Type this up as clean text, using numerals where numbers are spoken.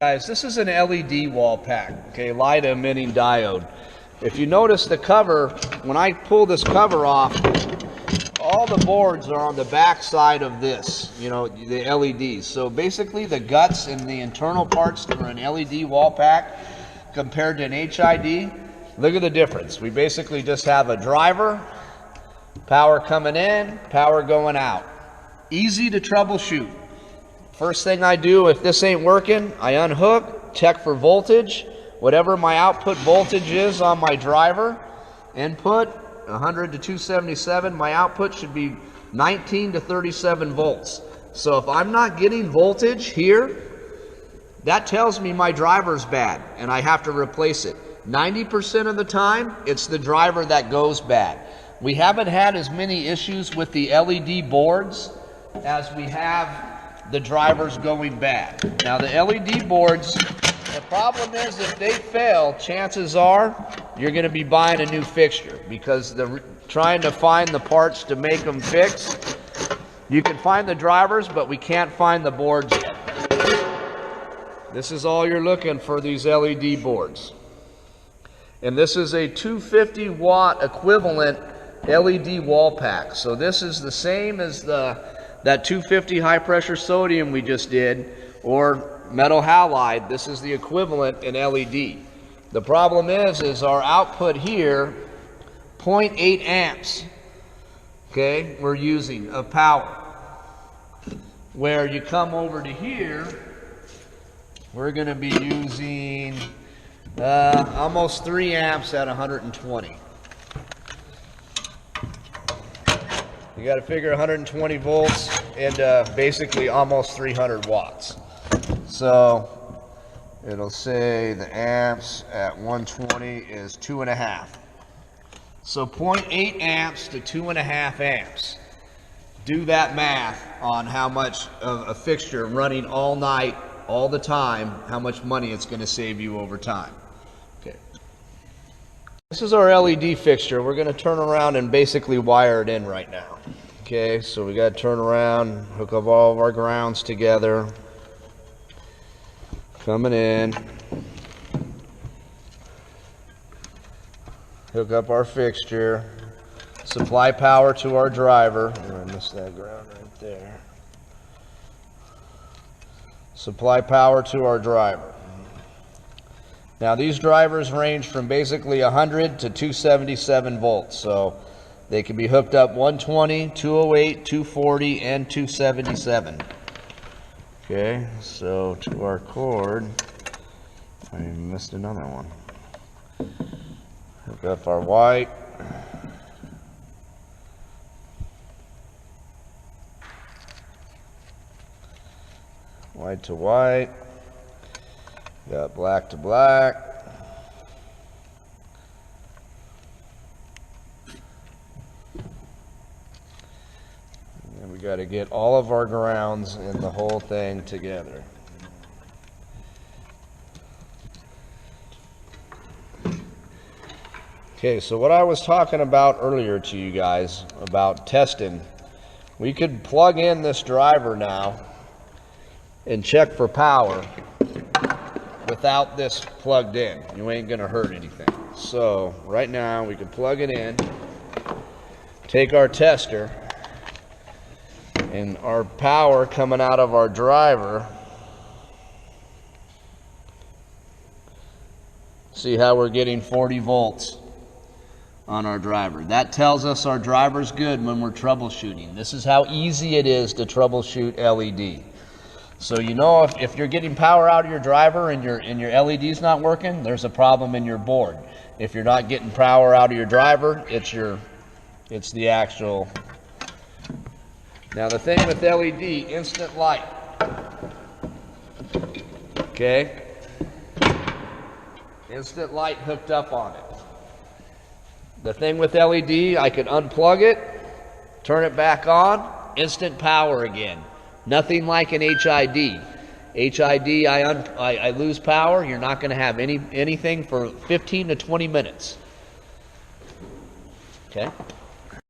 Guys, this is an LED wall pack, okay, light emitting diode. If you notice the cover, when I pull this cover off, all the boards are on the back side of this, you know, the LEDs. So basically the guts and the internal parts for an LED wall pack compared to an HID, look at the difference. We basically just have a driver, power coming in, power going out. Easy to troubleshoot. First thing I do, if this ain't working, I unhook, check for voltage, whatever my output voltage is on my driver, input 100 to 277, my output should be 19 to 37 volts. So if I'm not getting voltage here, that tells me my driver's bad and I have to replace it. 90% of the time, it's the driver that goes bad. We haven't had as many issues with the LED boards as we have the drivers going bad. Now the LED boards, the problem is if they fail, chances are you're going to be buying a new fixture because they're trying to find the parts to make them fix. You can find the drivers, but we can't find the boards yet. This is all you're looking for, these LED boards. And this is a 250 watt equivalent LED wall pack. So this is the same as that 250 high pressure sodium we just did, or metal halide. This is the equivalent in LED. The problem is our output here, 0.8 amps, okay, we're using of power. Where you come over to here, we're going to be using almost 3 amps at 120. You got to figure 120 volts and basically almost 300 watts. So it'll say the amps at 120 is 2.5. So 0.8 amps to 2.5 amps. Do that math on how much of a fixture running all night, all the time, how much money it's going to save you over time. Okay. This is our LED fixture. We're going to turn around and basically wire it in right now. Okay, so we got to turn around, hook up all of our grounds together. Coming in. Hook up our fixture. Supply power to our driver. Oh, I missed that ground right there. Supply power to our driver. Now these drivers range from basically 100 to 277 volts. So they can be hooked up 120, 208, 240, and 277. Okay, so to our cord, I missed another one. Hook up our white. White to white. Got black to black. And we got to get all of our grounds and the whole thing together. Okay, so what I was talking about earlier to you guys about testing, we could plug in this driver now and check for power without this plugged in. You ain't gonna hurt anything. So right now we can plug it in, take our tester, and our power coming out of our driver. See how we're getting 40 volts on our driver. That tells us our driver's good when we're troubleshooting. This is how easy it is to troubleshoot LED. So you know if you're getting power out of your driver and your LED's not working, there's a problem in your board. If you're not getting power out of your driver, it's the actual. Now the thing with LED, instant light. Okay? Instant light hooked up on it. The thing with LED, I could unplug it, turn it back on, instant power again. Nothing like an HID. HID, I lose power. You're not going to have anything for 15 to 20 minutes. Okay?